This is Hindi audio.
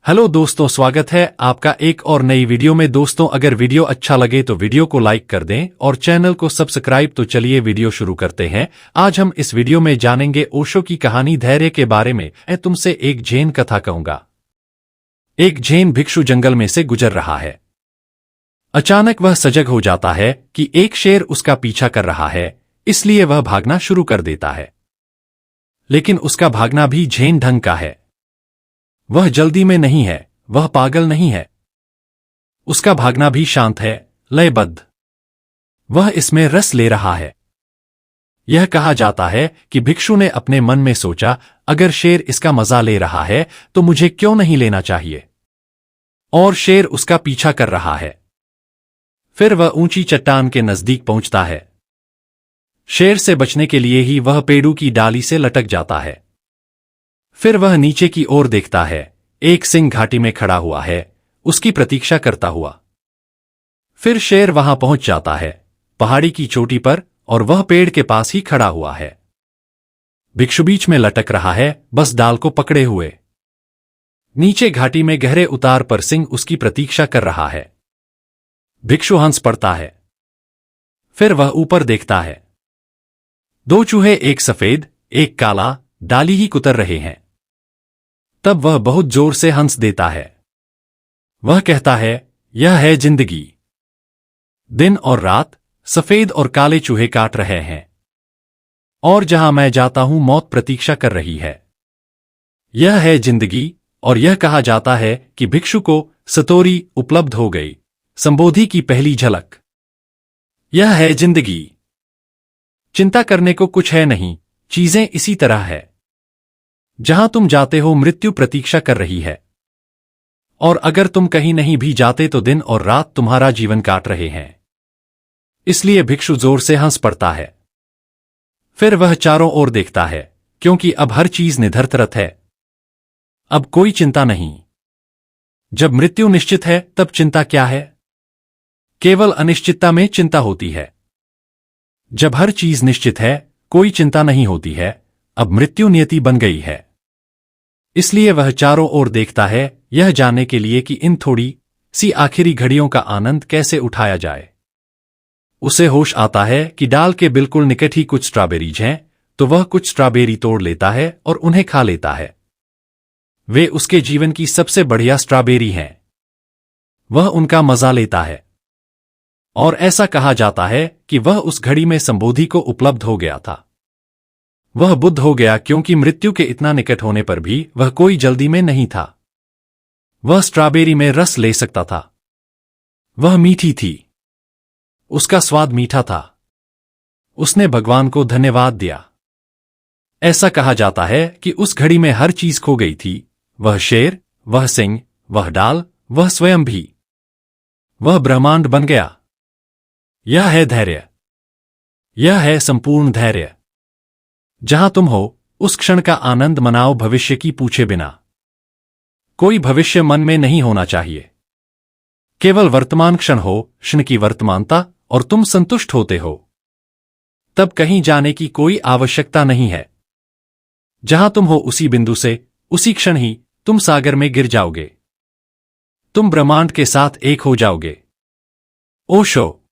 हेलो दोस्तों, स्वागत है आपका एक और नई वीडियो में। दोस्तों, अगर वीडियो अच्छा लगे तो वीडियो को लाइक कर दें और चैनल को सब्सक्राइब। तो चलिए वीडियो शुरू करते हैं। आज हम इस वीडियो में जानेंगे ओशो की कहानी धैर्य के बारे में। मैं तुमसे एक जैन कथा कहूंगा। एक जैन भिक्षु जंगल में से गुजर रहा है। अचानक वह सजग हो जाता है कि एक शेर उसका पीछा कर रहा है, इसलिए वह भागना शुरू कर देता है। लेकिन उसका भागना भी जैन ढंग का है। वह जल्दी में नहीं है, वह पागल नहीं है। उसका भागना भी शांत है, लयबद्ध। वह इसमें रस ले रहा है। यह कहा जाता है कि भिक्षु ने अपने मन में सोचा, अगर शेर इसका मजा ले रहा है तो मुझे क्यों नहीं लेना चाहिए। और शेर उसका पीछा कर रहा है। फिर वह ऊंची चट्टान के नजदीक पहुंचता है। शेर से बचने के लिए ही वह पेड़ों की डाली से लटक जाता है। फिर वह नीचे की ओर देखता है। एक सिंह घाटी में खड़ा हुआ है, उसकी प्रतीक्षा करता हुआ। फिर शेर वहां पहुंच जाता है, पहाड़ी की चोटी पर, और वह पेड़ के पास ही खड़ा हुआ है। भिक्षु बीच में लटक रहा है, बस डाल को पकड़े हुए। नीचे घाटी में गहरे उतार पर सिंह उसकी प्रतीक्षा कर रहा है। भिक्षु हंस पड़ता है। फिर वह ऊपर देखता है। दो चूहे, एक सफेद एक काला, डाली ही कुतर रहे हैं। तब वह बहुत जोर से हंस देता है। वह कहता है, यह है जिंदगी। दिन और रात, सफेद और काले चूहे काट रहे हैं, और जहां मैं जाता हूं मौत प्रतीक्षा कर रही है। यह है जिंदगी। और यह कहा जाता है कि भिक्षु को सतोरी उपलब्ध हो गई, संबोधि की पहली झलक। यह है जिंदगी। चिंता करने को कुछ है नहीं, चीजें इसी तरह है। जहां तुम जाते हो मृत्यु प्रतीक्षा कर रही है, और अगर तुम कहीं नहीं भी जाते तो दिन और रात तुम्हारा जीवन काट रहे हैं। इसलिए भिक्षु जोर से हंस पड़ता है। फिर वह चारों ओर देखता है, क्योंकि अब हर चीज निर्धारित है। अब कोई चिंता नहीं। जब मृत्यु निश्चित है तब चिंता क्या है। केवल अनिश्चितता में चिंता होती है। जब हर चीज निश्चित है, कोई चिंता नहीं होती है। अब मृत्यु नियति बन गई है। इसलिए वह चारों ओर देखता है, यह जानने के लिए कि इन थोड़ी सी आखिरी घड़ियों का आनंद कैसे उठाया जाए। उसे होश आता है कि डाल के बिल्कुल निकट ही कुछ स्ट्रॉबेरीज हैं, तो वह कुछ स्ट्रॉबेरी तोड़ लेता है और उन्हें खा लेता है। वे उसके जीवन की सबसे बढ़िया स्ट्रॉबेरी हैं। वह उनका मजा लेता है। और ऐसा कहा जाता है कि वह उस घड़ी में संबोधि को उपलब्ध हो गया था। वह बुद्ध हो गया, क्योंकि मृत्यु के इतना निकट होने पर भी वह कोई जल्दी में नहीं था। वह स्ट्रॉबेरी में रस ले सकता था। वह मीठी थी। उसका स्वाद मीठा था। उसने भगवान को धन्यवाद दिया। ऐसा कहा जाता है कि उस घड़ी में हर चीज खो गई थी। वह शेर, वह सिंह, वह डाल, वह स्वयं भी। वह ब्रह्मांड बन गया। यह है धैर्य। यह है संपूर्ण धैर्य। जहां तुम हो, उस क्षण का आनंद मनाओ, भविष्य की पूछे बिना। कोई भविष्य मन में नहीं होना चाहिए। केवल वर्तमान क्षण हो, क्षण की वर्तमानता, और तुम संतुष्ट होते हो। तब कहीं जाने की कोई आवश्यकता नहीं है। जहां तुम हो उसी बिंदु से, उसी क्षण ही तुम सागर में गिर जाओगे। तुम ब्रह्मांड के साथ एक हो जाओगे। ओशो।